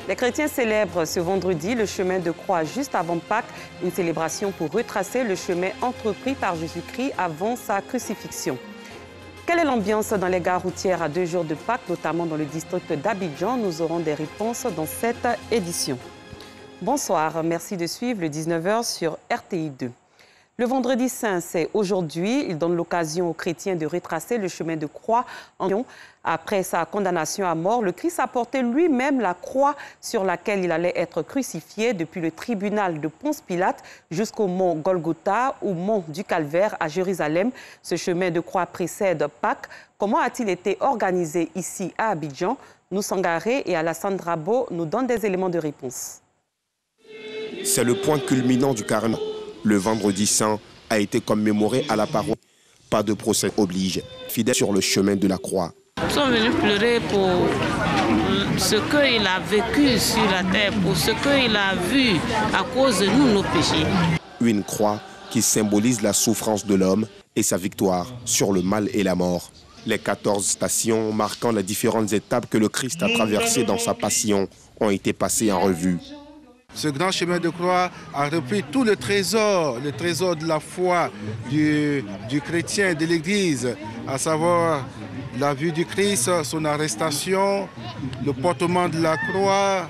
Les chrétiens célèbrent ce vendredi le chemin de croix juste avant Pâques, une célébration pour retracer le chemin entrepris par Jésus-Christ avant sa crucifixion. Quelle est l'ambiance dans les gares routières à 2 jours de Pâques, notamment dans le district d'Abidjan? Nous aurons des réponses dans cette édition. Bonsoir, merci de suivre le 19h sur RTI 2. Le vendredi saint, c'est aujourd'hui. Il donne l'occasion aux chrétiens de retracer le chemin de croix en Lyon. Après sa condamnation à mort, le Christ a porté lui-même la croix sur laquelle il allait être crucifié depuis le tribunal de Ponce Pilate jusqu'au mont Golgotha ou mont du Calvaire à Jérusalem. Ce chemin de croix précède Pâques. Comment a-t-il été organisé ici à Abidjan? Nous Sangaré et Alassane Drabo nous donnent des éléments de réponse. C'est le point culminant du carême. Le vendredi saint a été commémoré à la paroisse. Pas de procès oblige. Fidèles sur le chemin de la croix. Nous sommes venus pleurer pour ce qu'il a vécu sur la terre, pour ce qu'il a vu à cause de nous, nos péchés. Une croix qui symbolise la souffrance de l'homme et sa victoire sur le mal et la mort. Les 14 stations marquant les différentes étapes que le Christ a traversées dans sa passion ont été passées en revue. Ce grand chemin de croix a repris tout le trésor de la foi du chrétien, de l'Église, à savoir la vue du Christ, son arrestation, le portement de la croix,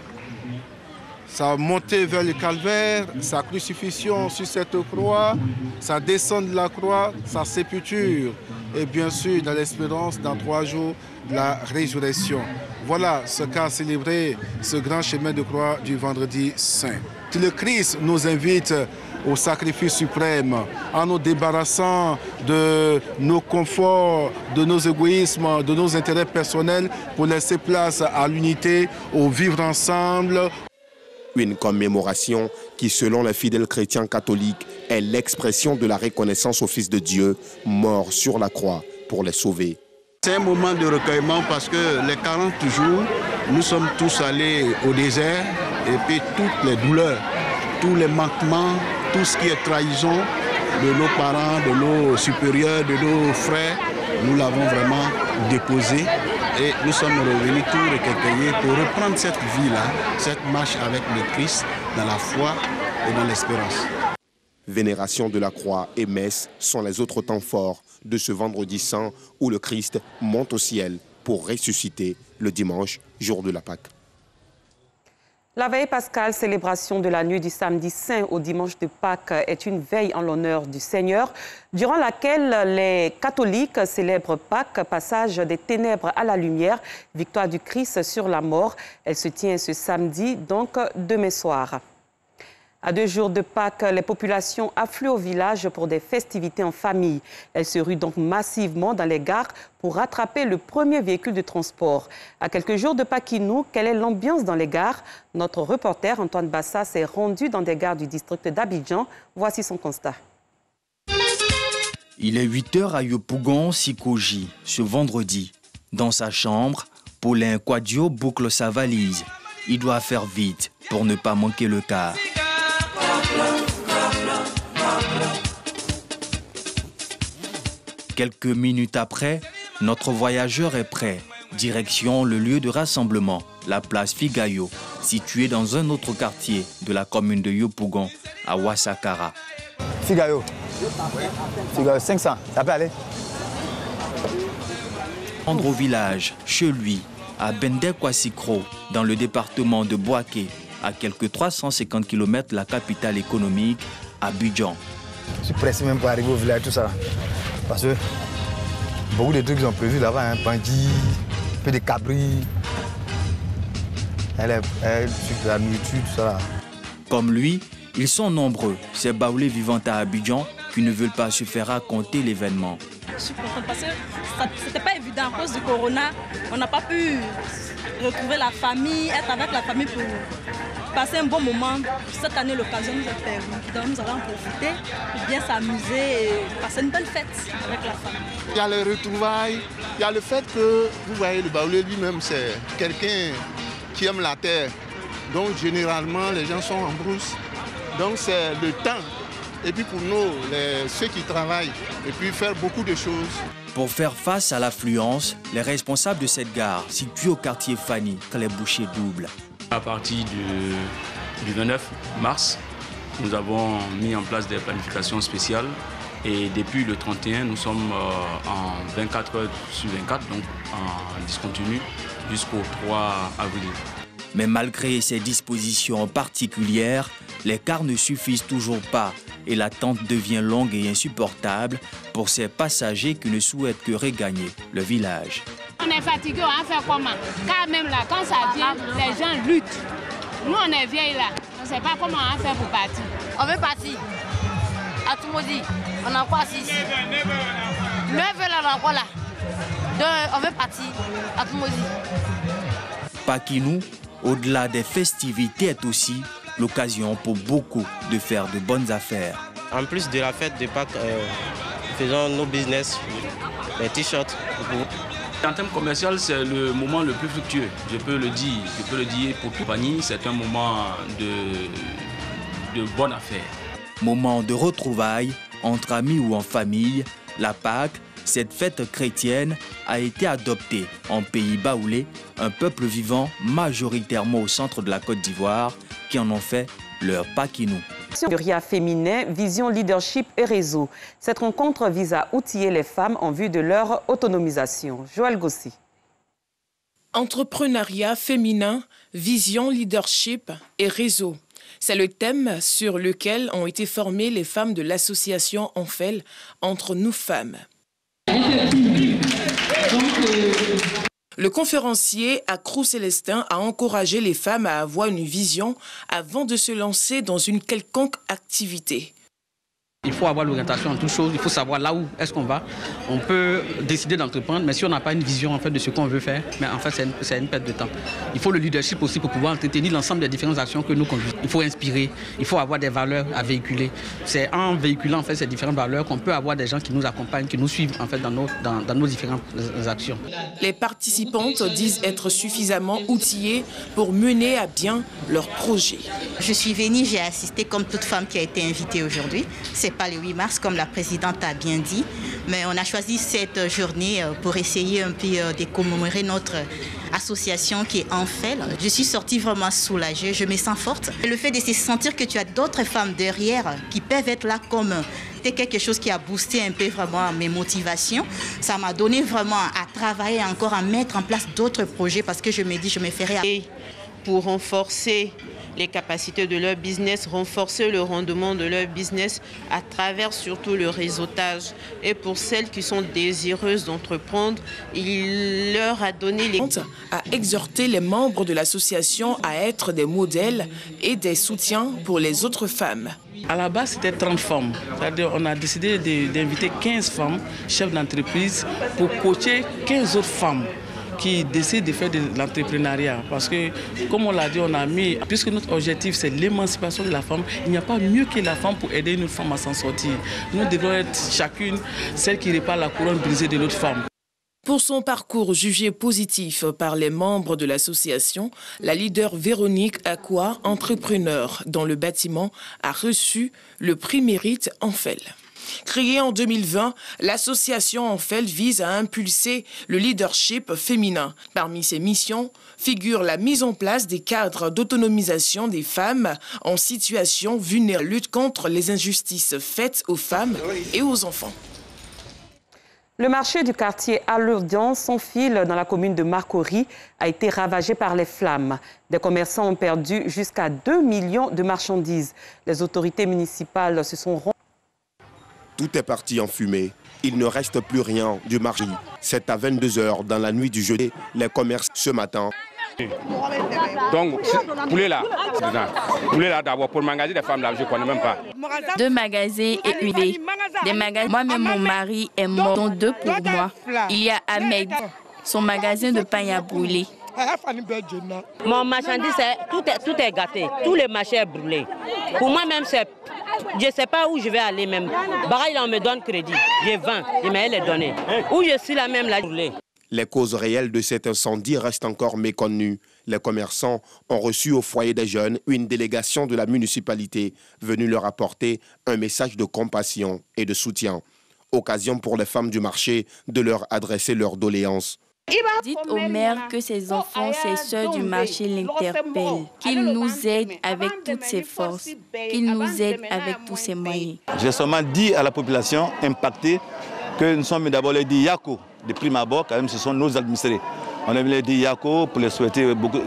sa montée vers le calvaire, sa crucifixion sur cette croix, sa descente de la croix, sa sépulture et bien sûr dans l'espérance, dans 3 jours, la résurrection. Voilà ce qu'a célébré ce grand chemin de croix du vendredi saint. Le Christ nous invite au sacrifice suprême, en nous débarrassant de nos conforts, de nos égoïsmes, de nos intérêts personnels pour laisser place à l'unité, au vivre ensemble. Une commémoration qui, selon les fidèles chrétiens catholiques, est l'expression de la reconnaissance au Fils de Dieu, mort sur la croix pour les sauver. C'est un moment de recueillement parce que les 40 jours, nous sommes tous allés au désert et puis toutes les douleurs, tous les manquements, tout ce qui est trahison de nos parents, de nos supérieurs, de nos frères, nous l'avons vraiment déposé et nous sommes revenus tout recueillis pour reprendre cette vie-là, cette marche avec le Christ dans la foi et dans l'espérance. Vénération de la croix et messe sont les autres temps forts de ce vendredi saint où le Christ monte au ciel pour ressusciter le dimanche, jour de la Pâque. La veille pascale, célébration de la nuit du samedi saint au dimanche de Pâques, est une veille en l'honneur du Seigneur, durant laquelle les catholiques célèbrent Pâques, passage des ténèbres à la lumière, victoire du Christ sur la mort. Elle se tient ce samedi, donc demain soir. À 2 jours de Pâques, les populations affluent au village pour des festivités en famille. Elles se ruent donc massivement dans les gares pour rattraper le premier véhicule de transport. À quelques jours de Paquinou, quelle est l'ambiance dans les gares? Notre reporter Antoine Bassa s'est rendu dans des gares du district d'Abidjan. Voici son constat. Il est 8h à Yopougon, Sikoji, ce vendredi. Dans sa chambre, Paulin Quadio boucle sa valise. Il doit faire vite pour ne pas manquer le car. Quelques minutes après, notre voyageur est prêt. Direction le lieu de rassemblement, la place Figayo, située dans un autre quartier de la commune de Yopougon, à Ouassakara. Figayo. Figayo 500, ça peut aller. Rendre au village, chez lui, à Bendé-Kwassikro, dans le département de Bouaké, à quelques 350 km de la capitale économique, Abidjan. Je suis pressé même pour arriver au village, tout ça. Parce que beaucoup de trucs sont prévus là-bas, hein, bandits, un peu de cabris, la nourriture, tout ça. Comme lui, ils sont nombreux, ces baoulés vivant à Abidjan, qui ne veulent pas se faire raconter l'événement. Je suis contente parce que ce n'était pas évident à cause du corona. On n'a pas pu retrouver la famille, être avec la famille pour passer un bon moment. Cette année, l'occasion nous a permis. Donc nous allons en profiter pour bien s'amuser et passer une belle fête avec la famille. Il y a les retrouvailles, il y a le fait que, vous voyez, le baoulé lui-même, c'est quelqu'un qui aime la terre. Donc généralement, les gens sont en brousse. Donc c'est le temps. Et puis pour nous, ceux qui travaillent, et puis faire beaucoup de choses. Pour faire face à l'affluence, les responsables de cette gare, située au quartier Fanny, les bouchées doubles. À partir du 29 mars, nous avons mis en place des planifications spéciales et depuis le 31, nous sommes en 24 heures sur 24, donc en discontinu jusqu'au 3 avril. Mais malgré ces dispositions particulières, les cars ne suffisent toujours pas et l'attente devient longue et insupportable pour ces passagers qui ne souhaitent que regagner le village. On est fatigué, on va faire comment? Car même là, quand ça vient, les gens luttent. Nous, on est vieilles là, on ne sait pas comment on va faire pour partir. On veut partir. À Toumoudi, on a encore 6. 9 heures là, on a encore là. Donc, on veut partir à Toumoudi. Paquinou, au-delà des festivités, est aussi l'occasion pour beaucoup de faire de bonnes affaires. En plus de la fête de Pâques, faisons nos business, les t-shirts. En termes commercial, c'est le moment le plus fructueux. Je peux le dire pour toute famille, c'est un moment de bonne affaire. Moment de retrouvailles entre amis ou en famille, la Pâques, cette fête chrétienne, a été adoptée en pays baoulé, un peuple vivant majoritairement au centre de la Côte d'Ivoire, qui en ont fait leur Paquinou. De RIA féminin, vision, leadership et réseau. Cette rencontre vise à outiller les femmes en vue de leur autonomisation. Joël Gossi. Entrepreneuriat féminin, vision, leadership et réseau. C'est le thème sur lequel ont été formées les femmes de l'association Enfel, Entre nous femmes. Le conférencier Akrou Célestin a encouragé les femmes à avoir une vision avant de se lancer dans une quelconque activité. Il faut avoir l'orientation en toutes choses, il faut savoir là où est-ce qu'on va. On peut décider d'entreprendre, mais si on n'a pas une vision en fait, de ce qu'on veut faire, mais en fait, c'est une perte de temps. Il faut le leadership aussi pour pouvoir entretenir l'ensemble des différentes actions que nous conduisons. Il faut inspirer, il faut avoir des valeurs à véhiculer. C'est en véhiculant en fait, ces différentes valeurs qu'on peut avoir des gens qui nous accompagnent, qui nous suivent en fait, dans nos différentes actions. Les participantes disent être suffisamment outillées pour mener à bien leurs projets. Je suis venue, j'ai assisté comme toute femme qui a été invitée aujourd'hui. C'est pas le 8 mars, comme la présidente a bien dit, mais on a choisi cette journée pour essayer un peu de commémorer notre association qui est Enfel. Je suis sortie vraiment soulagée, je me sens forte. Et le fait de se sentir que tu as d'autres femmes derrière qui peuvent être là comme quelque chose qui a boosté un peu vraiment mes motivations. Ça m'a donné vraiment à travailler encore, à mettre en place d'autres projets parce que je me dis, je me ferai... Et pour renforcer les capacités de leur business, renforcer le rendement de leur business à travers surtout le réseautage. Et pour celles qui sont désireuses d'entreprendre, il leur a donné les... a exhorté les membres de l'association à être des modèles et des soutiens pour les autres femmes. À la base, c'était 30 femmes. C'est-à-dire on a décidé d'inviter 15 femmes, chefs d'entreprise, pour coacher 15 autres femmes qui décident de faire de l'entrepreneuriat. Parce que, comme on l'a dit, on a mis, puisque notre objectif c'est l'émancipation de la femme, il n'y a pas mieux que la femme pour aider une femme à s'en sortir. Nous devons être chacune celle qui répare la couronne brisée de l'autre femme. Pour son parcours jugé positif par les membres de l'association, la leader Véronique Akwa, entrepreneur dans le bâtiment, a reçu le prix Mérite Enfel. Créée en 2020, l'association Enfel vise à impulser le leadership féminin. Parmi ses missions figure la mise en place des cadres d'autonomisation des femmes en situation vulnérable, lutte contre les injustices faites aux femmes et aux enfants. Le marché du quartier Alourdian, sans fil dans la commune de Marcory, a été ravagé par les flammes. Des commerçants ont perdu jusqu'à 2 millions de marchandises. Les autorités municipales se sont rendues. Tout est parti en fumée. Il ne reste plus rien du marché. C'est à 22 h dans la nuit du jeudi, les commerces ce matin. Donc, poulet là d'abord, pour le magasin des femmes là, je ne connais même pas. 2 magasins et huilés. Des magasins. Moi-même, mon mari est mort, donc 2 pour moi. Il y a Ahmed, son magasin de pain à brûler. Mon marchandise, tout est gâté. Tout le marché est brûlé. Pour moi-même, je ne sais pas où je vais aller même. Baraille, on me donne crédit. Je vends, je vais les donner. Où je suis là même, là, brûlé. Les causes réelles de cet incendie restent encore méconnues. Les commerçants ont reçu au foyer des jeunes une délégation de la municipalité venue leur apporter un message de compassion et de soutien. Occasion pour les femmes du marché de leur adresser leurs doléances. Dites au maire que ses enfants, ses sœurs du marché l'interpellent, qu'il nous aide avec toutes ses forces, qu'il nous aide avec tous ses moyens. J'ai seulement dit à la population impactée que nous sommes d'abord les dit Yako, de prime abord, quand même ce sont nos administrés. On a les dit Yako pour leur souhaiter beaucoup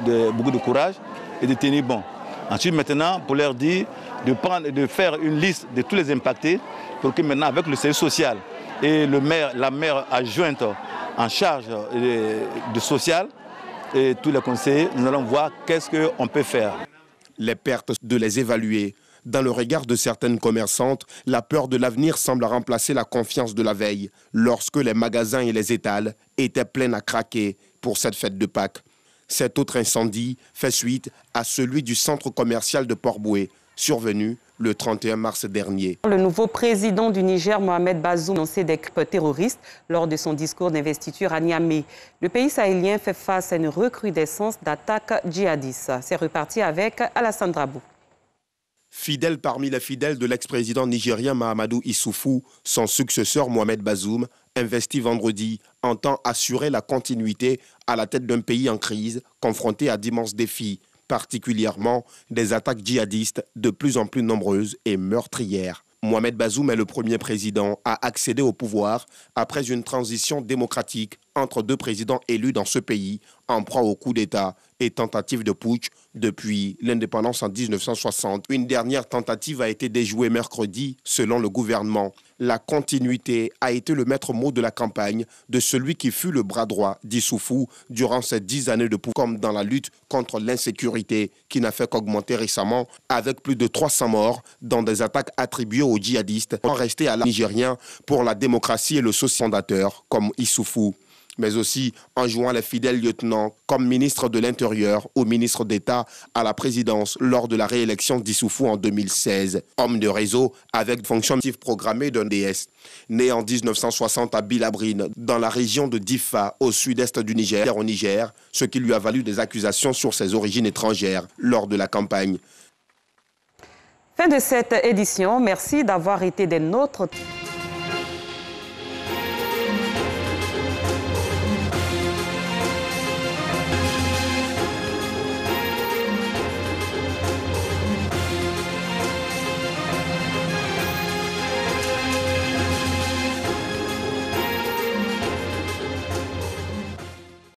de courage et de tenir bon. Ensuite maintenant pour leur dire de faire une liste de tous les impactés pour que maintenant avec le service social et la maire adjointe en charge de social et tous les conseillers, nous allons voir qu'est-ce qu'on peut faire. Les pertes, de les évaluer. Dans le regard de certaines commerçantes, la peur de l'avenir semble remplacer la confiance de la veille, lorsque les magasins et les étals étaient pleins à craquer pour cette fête de Pâques. Cet autre incendie fait suite à celui du centre commercial de Port-Boué, survenu le 31 mars dernier. Le nouveau président du Niger, Mohamed Bazoum, a annoncé des crimes terroristes lors de son discours d'investiture à Niamey. Le pays sahélien fait face à une recrudescence d'attaques djihadistes. C'est reparti avec Alassane Drabou. Fidèle parmi les fidèles de l'ex-président nigérien Mahamadou Issoufou, son successeur Mohamed Bazoum, investi vendredi, entend assurer la continuité à la tête d'un pays en crise, confronté à d'immenses défis, particulièrement des attaques djihadistes de plus en plus nombreuses et meurtrières. Mohamed Bazoum est le premier président à accéder au pouvoir après une transition démocratique entre deux présidents élus dans ce pays, en proie au coup d'État et tentative de putsch depuis l'indépendance en 1960. Une dernière tentative a été déjouée mercredi, selon le gouvernement. La continuité a été le maître mot de la campagne de celui qui fut le bras droit d'Issoufou durant ces 10 années de pouvoir, comme dans la lutte contre l'insécurité qui n'a fait qu'augmenter récemment avec plus de 300 morts dans des attaques attribuées aux djihadistes, en rester à la Nigérien pour la démocratie et le social fondateur comme Issoufou, mais aussi en jouant les fidèles lieutenants comme ministre de l'Intérieur ou ministre d'État à la présidence lors de la réélection d'Issoufou en 2016. Homme de réseau avec fonction programmée d'un DS. Né en 1960 à Bilabrine, dans la région de Diffa, au sud-est du Niger, au Niger, ce qui lui a valu des accusations sur ses origines étrangères lors de la campagne. Fin de cette édition. Merci d'avoir été des nôtres.